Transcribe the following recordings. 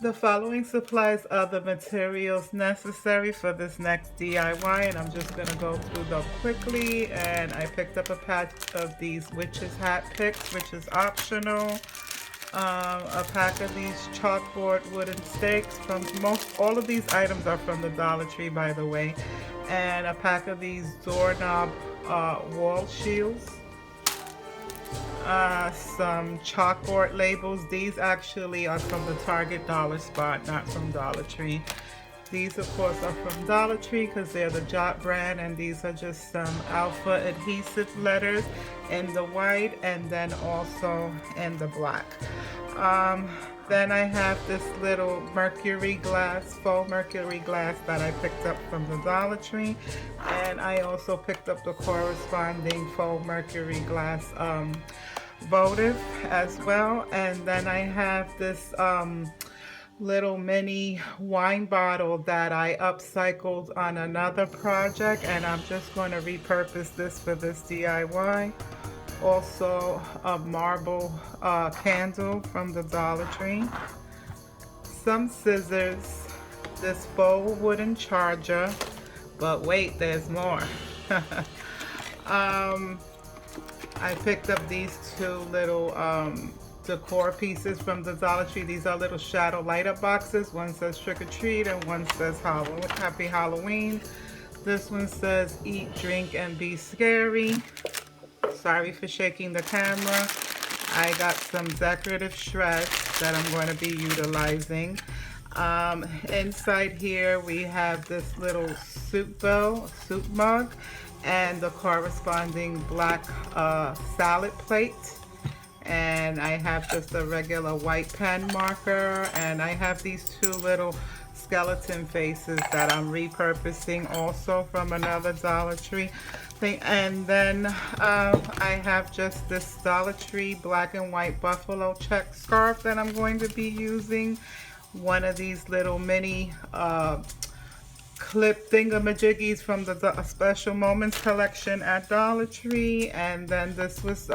The following supplies are the materials necessary for this next DIY, and I'm just gonna go through them quickly. And I picked up a pack of these witch's hat picks, which is optional. A pack of these chalkboard wooden stakes. From all of these items are from the Dollar Tree, by the way. And a pack of these doorknob wall shields. Some chalkboard labels. These actually are from the Target Dollar Spot, not from Dollar Tree. These of course are from Dollar Tree because they're the Jot brand, and these are just some alpha adhesive letters in the white and then also in the black. Then I have this little mercury glass, faux mercury glass that I picked up from the Dollar Tree, and I also picked up the corresponding faux mercury glass votive as well. And then I have this little mini wine bottle that I upcycled on another project, and I'm just going to repurpose this for this DIY. Also a marble candle from the Dollar Tree, some scissors, this faux wooden charger, but wait, there's more. I picked up these two little decor pieces from the Dollar Tree. These are little shadow light up boxes. One says trick or treat and one says happy Halloween. This one says eat, drink, and be scary. Sorry for shaking the camera. I got some decorative shreds that I'm going to be utilizing. Inside here we have this little soup mug, and the corresponding black salad plate. And I have just a regular white pen marker, and I have these two little skeleton faces that I'm repurposing also from another Dollar Tree thing. And then I have just this Dollar Tree black and white buffalo check scarf that I'm going to be using. One of these little mini clip thingamajiggies from the Special Moments collection at Dollar Tree. And then this was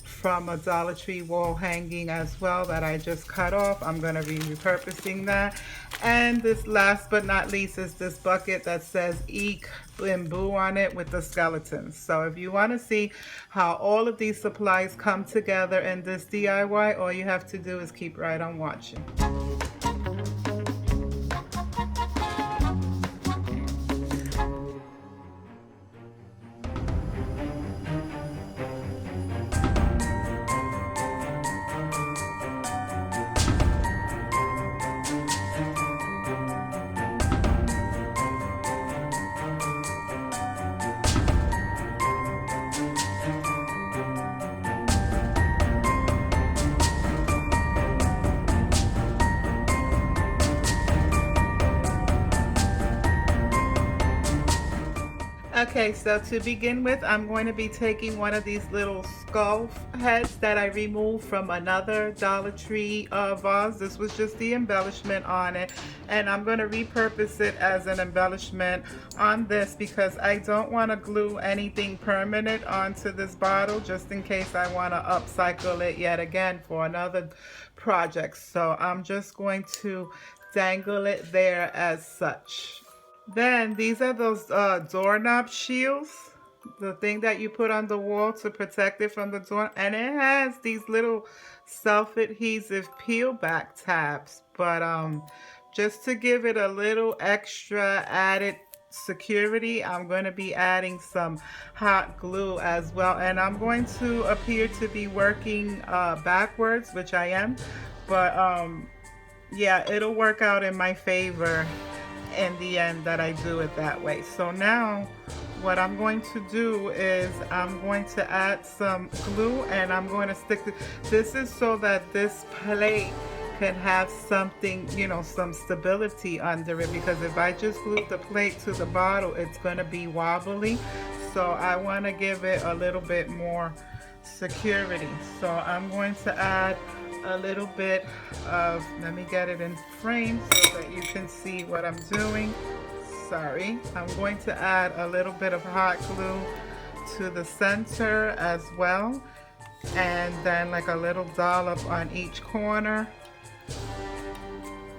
from a Dollar Tree wall hanging as well that I just cut off. I'm going to be repurposing that. And this, last but not least, is this bucket that says Eek and Boo on it with the skeletons. So if you want to see how all of these supplies come together in this DIY, all you have to do is keep right on watching. Okay, so to begin with, I'm going to be taking one of these little skull heads that I removed from another Dollar Tree vase. This was just the embellishment on it, and I'm going to repurpose it as an embellishment on this because I don't want to glue anything permanent onto this bottle just in case I want to upcycle it yet again for another project. So I'm just going to dangle it there as such. Then these are those doorknob shields, the thing that you put on the wall to protect it from the door, and it has these little self-adhesive peel back tabs, but just to give it a little extra added security, I'm going to be adding some hot glue as well, and I'm going to appear to be working backwards, which I am, but yeah, it'll work out in my favor in the end that I do it that way. So now what I'm going to do is I'm going to add some glue, and I'm going to stick this is so that this plate can have something, you know, some stability under it, because if I just glue the plate to the bottle, it's going to be wobbly. So I want to give it a little bit more security. So I'm going to add a little bit of, let me get it in frame so that you can see what I'm doing. Sorry, I'm going to add a little bit of hot glue to the center as well, and then like a little dollop on each corner.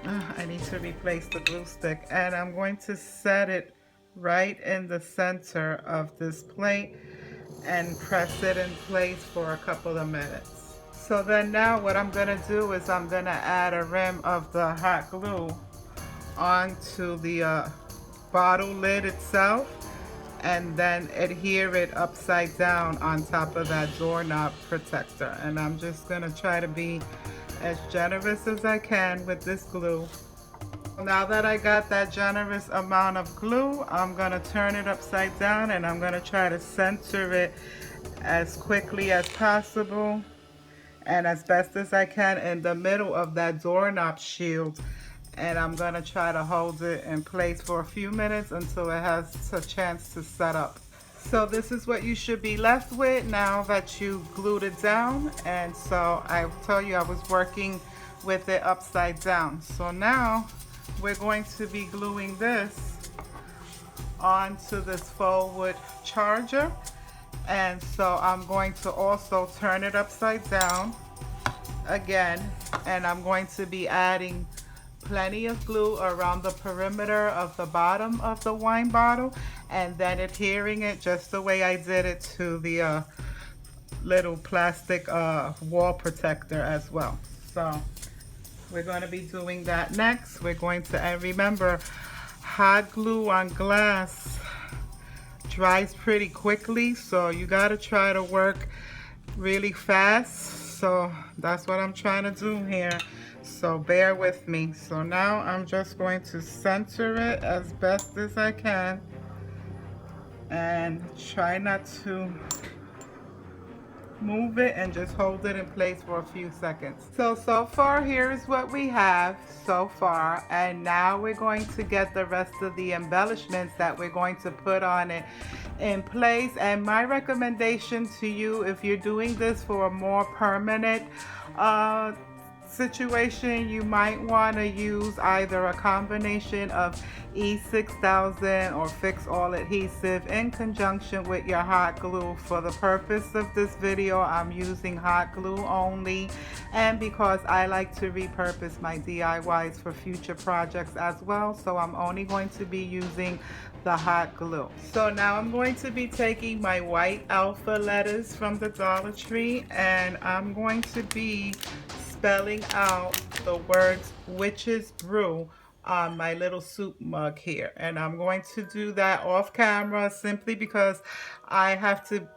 I need to replace the glue stick, and I'm going to set it right in the center of this plate and press it in place for a couple of minutes. So then now what I'm gonna do is I'm gonna add a rim of the hot glue onto the bottle lid itself, and then adhere it upside down on top of that doorknob protector. And I'm just gonna try to be as generous as I can with this glue. Now that I got that generous amount of glue, I'm gonna turn it upside down and I'm gonna try to center it as quickly as possible and as best as I can in the middle of that doorknob shield. And I'm gonna try to hold it in place for a few minutes until it has a chance to set up. So this is what you should be left with now that you glued it down. And so I tell you, I was working with it upside down. So now we're going to be gluing this onto this faux wood charger. And so I'm going to also turn it upside down again, and I'm going to be adding plenty of glue around the perimeter of the bottom of the wine bottle, and then adhering it just the way I did it to the little plastic wall protector as well. So we're going to be doing that next. We're going to, and remember, hot glue on glass dries pretty quickly, so you got to try to work really fast. So that's what I'm trying to do here. So bear with me. So now I'm just going to center it as best as I can and try not to move it, and just hold it in place for a few seconds. So far here's what we have so far, and now we're going to get the rest of the embellishments that we're going to put on it in place. And my recommendation to you, if you're doing this for a more permanent situation, you might want to use either a combination of E6000 or Fix All adhesive in conjunction with your hot glue. For the purpose of this video, I'm using hot glue only, and because I like to repurpose my DIYs for future projects as well, so I'm only going to be using the hot glue. So now I'm going to be taking my white alpha letters from the Dollar Tree, and I'm going to be spelling out the words Witch's Brew on my little soup mug here. And I'm going to do that off camera simply because I have to,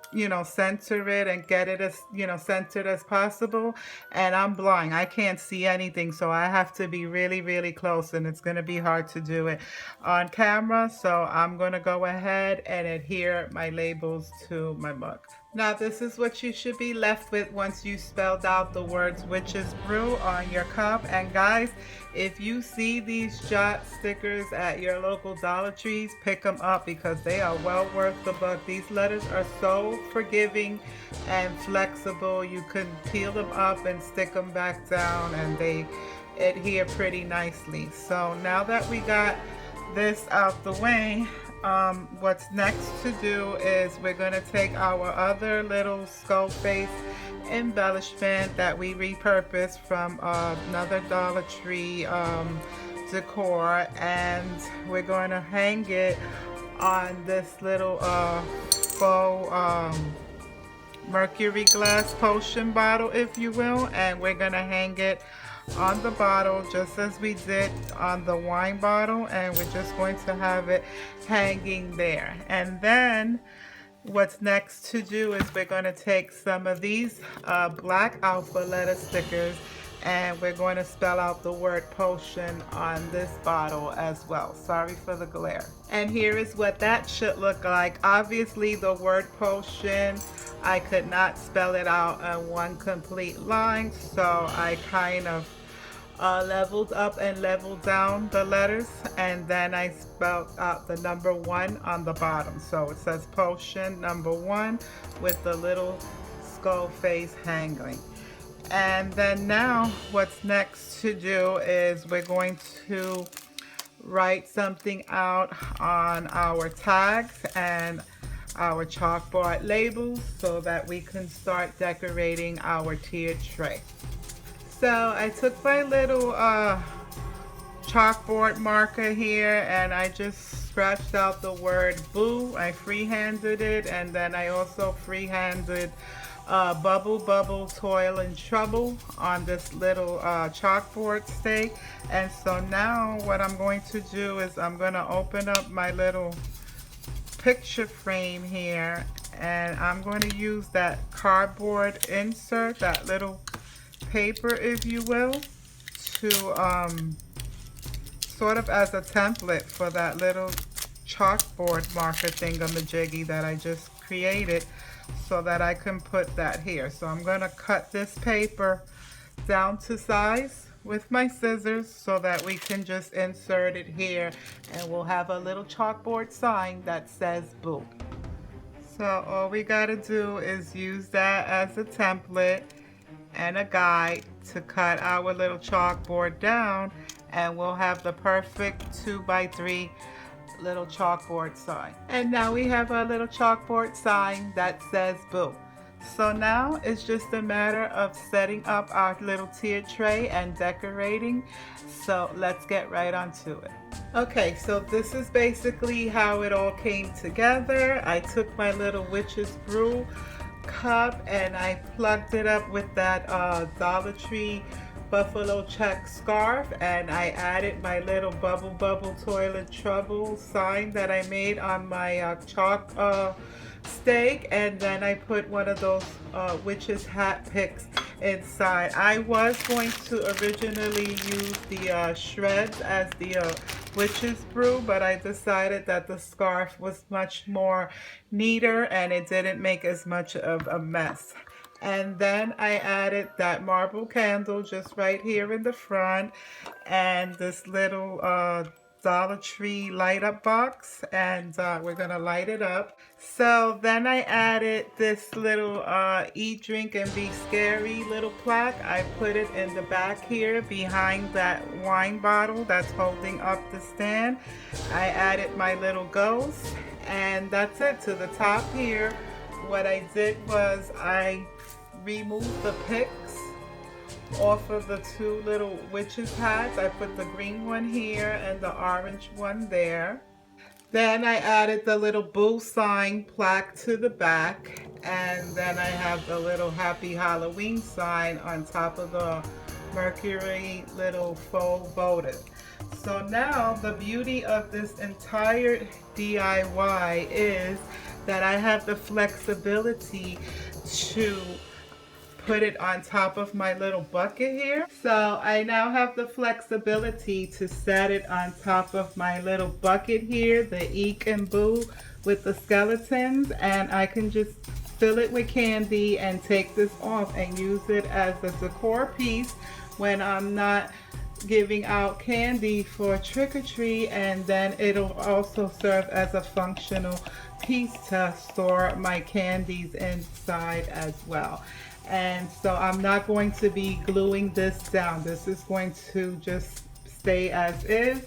center it and get it as, centered as possible. And I'm blind. I can't see anything. So I have to be really, really close, and it's going to be hard to do it on camera. So I'm going to go ahead and adhere my labels to my mug. Now this is what you should be left with once you spelled out the words Witch's Brew on your cup. And guys, if you see these jot stickers at your local Dollar Trees, pick them up because they are well worth the buck. These letters are so forgiving and flexible. You can peel them up and stick them back down, and they adhere pretty nicely. So now that we got this out the way, what's next to do is we're going to take our other little skull face embellishment that we repurposed from another Dollar Tree decor, and we're going to hang it on this little faux mercury glass potion bottle, if you will. And we're going to hang it on the bottle just as we did on the wine bottle, and we're just going to have it hanging there. And then what's next to do is we're going to take some of these black alpha letter stickers, and we're going to spell out the word potion on this bottle as well. Sorry for the glare. And here is what that should look like. Obviously the word potion, I could not spell it out on one complete line, so I kind of leveled up and leveled down the letters, and then I spelled out the number 1 on the bottom. So it says potion number 1 with the little skull face hanging. And then now what's next to do is we're going to write something out on our tags and our chalkboard labels so that we can start decorating our tiered tray. So I took my little chalkboard marker here, and I just scratched out the word boo. I freehanded it, and then I also freehanded bubble, bubble, toil, and trouble on this little chalkboard stake. And so now what I'm going to do is I'm going to open up my little picture frame here, and I'm going to use that cardboard insert, that little paper if you will, to sort of as a template for that little chalkboard marker thingamajiggy that I just created, so that I can put that here. So I'm going to cut this paper down to size with my scissors so that we can just insert it here, and we'll have a little chalkboard sign that says boo. So all we got to do is use that as a template and a guide to cut our little chalkboard down, and we'll have the perfect 2x3 little chalkboard sign. And now we have our little chalkboard sign that says boo. So now it's just a matter of setting up our little tier tray and decorating. So let's get right onto it. Okay, so this is basically how it all came together. I took my little witch's brew cup and I plugged it up with that Dollar Tree buffalo check scarf, and I added my little bubble bubble toilet trouble sign that I made on my chalk stake, and then I put one of those witch's hat picks inside. I was going to originally use the shreds as the witch's brew, but I decided that the scarf was much more neater and it didn't make as much of a mess. And then I added that marble candle just right here in the front, and this little Dollar Tree light up box, and we're gonna light it up. So then I added this little eat, drink, and be scary little plaque. I put it in the back here behind that wine bottle that's holding up the stand. I added my little ghost, and that's it. To the top here, what I did was I removed the picks off of the two little witches hats. I put the green one here and the orange one there. Then I added the little boo sign plaque to the back, and then I have the little happy Halloween sign on top of the Mercury little faux votive. So now the beauty of this entire DIY is that I have the flexibility to put it on top of my little bucket here. So I now have the flexibility to set it on top of my little bucket here, the Eek and Boo with the skeletons, and I can just fill it with candy and take this off and use it as a decor piece when I'm not giving out candy for trick-or-treat, and then it'll also serve as a functional piece to store my candies inside as well. And so I'm not going to be gluing this down. This is going to just stay as is.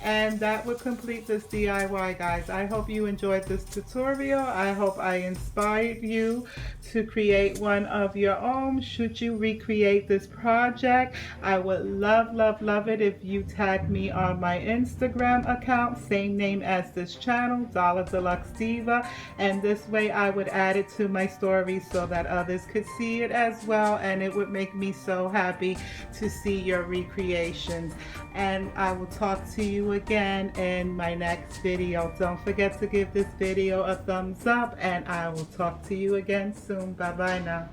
And that would complete this DIY, guys. I hope you enjoyed this tutorial. I hope I inspired you to create one of your own. Should you recreate this project, I would love, love, love it if you tag me on my Instagram account, same name as this channel, Dollar Deluxe Diva. And this way I would add it to my stories so that others could see it as well. And it would make me so happy to see your recreations. And I will talk to you again in my next video. Don't forget to give this video a thumbs up, and I will talk to you again soon. Bye bye now.